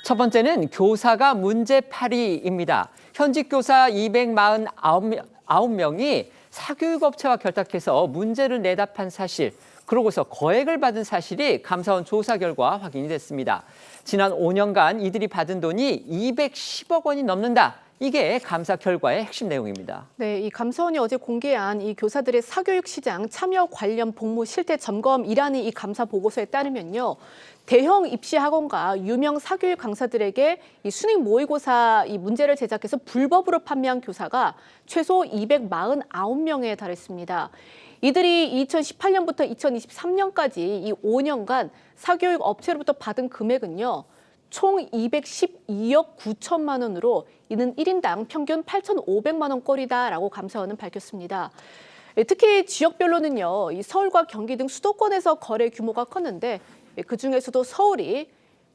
첫 번째는 교사가 문제팔이입니다. 현직 교사 249명이 사교육업체와 결탁해서 문제를 내답한 사실, 그러고서 거액을 받은 사실이 감사원 조사 결과 확인이 됐습니다. 지난 5년간 이들이 받은 돈이 210억 원이 넘는다. 이게 감사 결과의 핵심 내용입니다. 네, 이 감사원이 어제 공개한 이 교사들의 사교육 시장 참여 관련 복무 실태 점검이라는 이 감사 보고서에 따르면요. 대형 입시 학원과 유명 사교육 강사들에게 이 수능 모의고사 이 문제를 제작해서 불법으로 판매한 교사가 최소 249명에 달했습니다. 이들이 2018년부터 2023년까지 이 5년간 사교육 업체로부터 받은 금액은요. 총 212억 9천만 원으로 이는 1인당 평균 8,500만 원꼴이다라고 감사원은 밝혔습니다. 특히 지역별로는요, 이 서울과 경기 등 수도권에서 거래 규모가 컸는데 그중에서도 서울이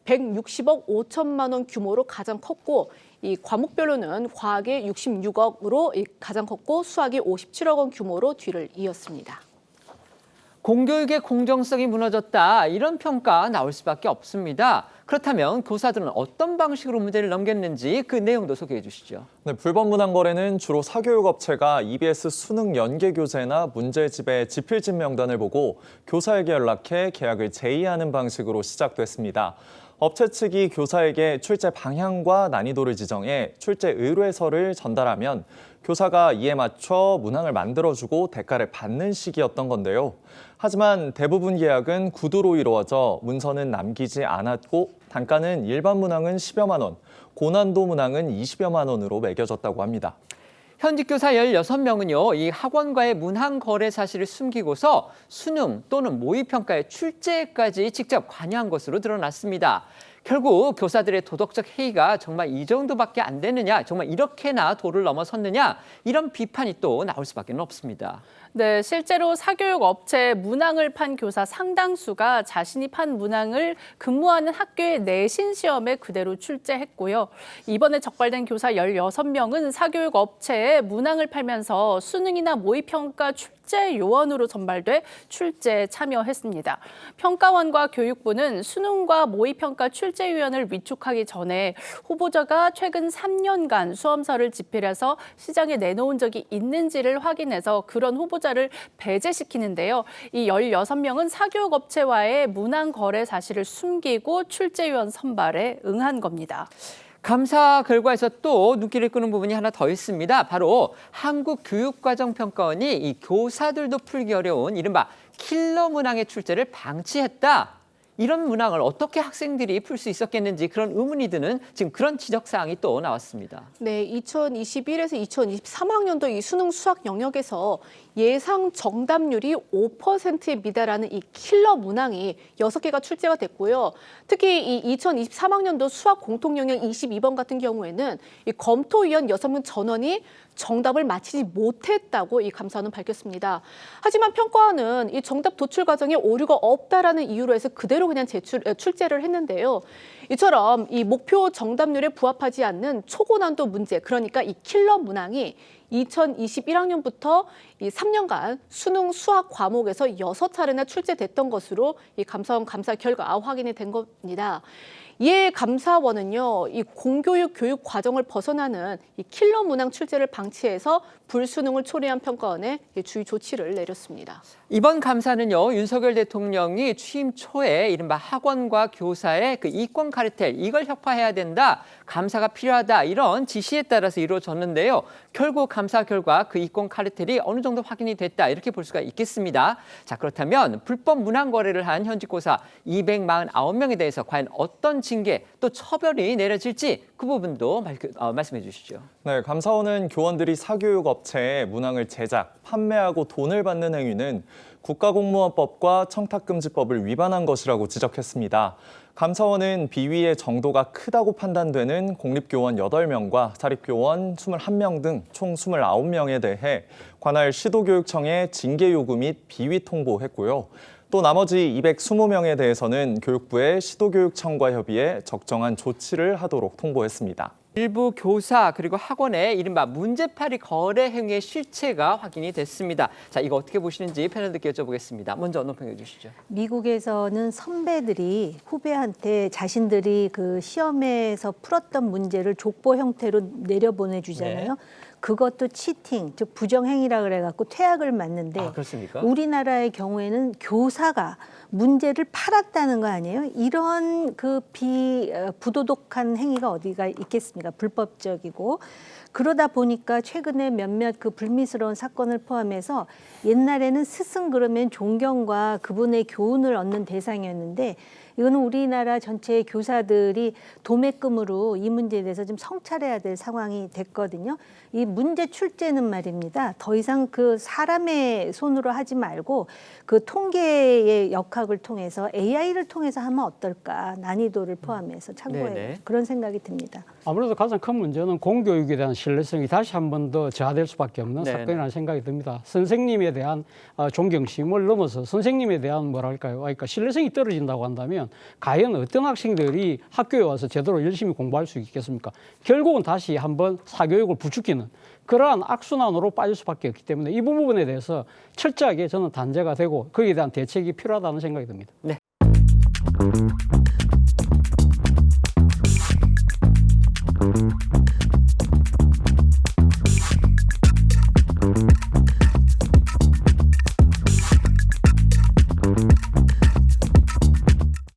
160억 5천만 원 규모로 가장 컸고 이 과목별로는 과학이 66억으로 가장 컸고 수학이 57억 원 규모로 뒤를 이었습니다. 공교육의 공정성이 무너졌다, 이런 평가 나올 수밖에 없습니다. 그렇다면 교사들은 어떤 방식으로 문제를 넘겼는지 그 내용도 소개해 주시죠. 네, 불법 문항 거래는 주로 사교육업체가 EBS 수능 연계교재나 문제집의 지필진 명단을 보고 교사에게 연락해 계약을 제의하는 방식으로 시작됐습니다. 업체 측이 교사에게 출제 방향과 난이도를 지정해 출제 의뢰서를 전달하면 교사가 이에 맞춰 문항을 만들어주고 대가를 받는 식이었던 건데요. 하지만 대부분 계약은 구두로 이루어져 문서는 남기지 않았고 단가는 일반 문항은 10여만 원, 고난도 문항은 20여만 원으로 매겨졌다고 합니다. 현직 교사 16명은요, 이 학원과의 문항 거래 사실을 숨기고서 수능 또는 모의평가의 출제까지 직접 관여한 것으로 드러났습니다. 결국 교사들의 도덕적 해이가 정말 이 정도밖에 안 되느냐, 정말 이렇게나 도를 넘어섰느냐, 이런 비판이 또 나올 수밖에 없습니다. 네, 실제로 사교육 업체에 문항을 판 교사 상당수가 자신이 판 문항을 근무하는 학교의 내신 시험에 그대로 출제했고요. 이번에 적발된 교사 16명은 사교육 업체에 문항을 팔면서 수능이나 모의평가 출제 요원으로 전발돼 출제에 참여했습니다. 평가원과 교육부는 수능과 모의평가 출제위원을 위촉하기 전에 후보자가 최근 3년간 수험서를 집필해서 시장에 내놓은 적이 있는지를 확인해서 그런 후보자를 배제시키는데요. 이 16명은 사교육업체와의 문항 거래 사실을 숨기고 출제위원 선발에 응한 겁니다. 감사 결과에서 또 눈길을 끄는 부분이 하나 더 있습니다. 바로 한국교육과정평가원이 이 교사들도 풀기 어려운 이른바 킬러 문항의 출제를 방치했다. 이런 문항을 어떻게 학생들이 풀 수 있었겠는지 그런 의문이 드는 지금 그런 지적사항이 또 나왔습니다. 네, 2021에서 2023학년도 이 수능 수학 영역에서 예상 정답률이 5%에 미달하는 이 킬러 문항이 6개가 출제가 됐고요. 특히 이 2023학년도 수학 공통 영역 22번 같은 경우에는 이 검토위원 6명 전원이 정답을 맞히지 못했다고 이 감사원은 밝혔습니다. 하지만 평가원은 이 정답 도출 과정에 오류가 없다라는 이유로 해서 그대로 그냥 출제를 했는데요. 이처럼 이 목표 정답률에 부합하지 않는 초고난도 문제, 그러니까 이 킬러 문항이 2021학년부터 이 3년간 수능 수학 과목에서 6차례나 출제됐던 것으로 이 감사원 감사 결과 확인이 된 겁니다. 이에 감사원은요, 이 공교육 교육 과정을 벗어나는 이 킬러 문항 출제를 방치해서 불수능을 초래한 평가원에 주의 조치를 내렸습니다. 이번 감사는요, 윤석열 대통령이 취임 초에 이른바 학원과 교사의 그 이권 카르텔, 이걸 혁파해야 된다, 감사가 필요하다, 이런 지시에 따라서 이루어졌는데요. 결국 감사 결과 그 이권 카르텔이 어느 정도 확인이 됐다, 이렇게 볼 수가 있겠습니다. 자, 그렇다면 불법 문항 거래를 한 현직 교사 249명에 대해서 과연 어떤 징계 또 처벌이 내려질지 그 부분도 말씀해 주시죠. 네, 감사원은 교원들이 사교육 업체에 문항을 제작, 판매하고 돈을 받는 행위는 국가공무원법과 청탁금지법을 위반한 것이라고 지적했습니다. 감사원은 비위의 정도가 크다고 판단되는 공립교원 8명과 사립교원 21명 등 총 29명에 대해 관할 시도교육청에 징계 요구 및 비위 통보했고요. 또 나머지 220명에 대해서는 교육부의 시도교육청과 협의해 적정한 조치를 하도록 통보했습니다. 일부 교사 그리고 학원의 이른바 문제팔이 거래 행위의 실체가 확인이 됐습니다. 자, 이거 어떻게 보시는지 패널들께 여쭤보겠습니다. 먼저 논평해 주시죠. 미국에서는 선배들이 후배한테 자신들이 그 시험에서 풀었던 문제를 족보 형태로 내려보내주잖아요. 네. 그것도 치팅, 즉 부정행위라 그래갖고 퇴학을 맞는데 아, 그렇습니까? 우리나라의 경우에는 교사가 문제를 팔았다는 거 아니에요? 이런 그 부도덕한 행위가 어디가 있겠습니까? 불법적이고. 그러다 보니까 최근에 몇몇 그 불미스러운 사건을 포함해서 옛날에는 스승 그러면 존경과 그분의 교훈을 얻는 대상이었는데 이거는 우리나라 전체 교사들이 도매금으로 이 문제에 대해서 좀 성찰해야 될 상황이 됐거든요. 이 문제 출제는 말입니다. 더 이상 그 사람의 손으로 하지 말고 그 통계의 역학을 통해서 AI를 통해서 하면 어떨까? 난이도를 포함해서 참고해 네네. 그런 생각이 듭니다. 아무래도 가장 큰 문제는 공교육에 대한 신뢰성이 다시 한 번 더 저하될 수밖에 없는 네네. 사건이라는 생각이 듭니다. 선생님에 대한 존경심을 넘어서 선생님에 대한 뭐랄까요, 그러니까 신뢰성이 떨어진다고 한다면 과연 어떤 학생들이 학교에 와서 제대로 열심히 공부할 수 있겠습니까? 결국은 다시 한번 사교육을 부추기는 그러한 악순환으로 빠질 수밖에 없기 때문에 이 부분에 대해서 철저하게 저는 단죄가 되고 거기에 대한 대책이 필요하다는 생각이 듭니다. 네.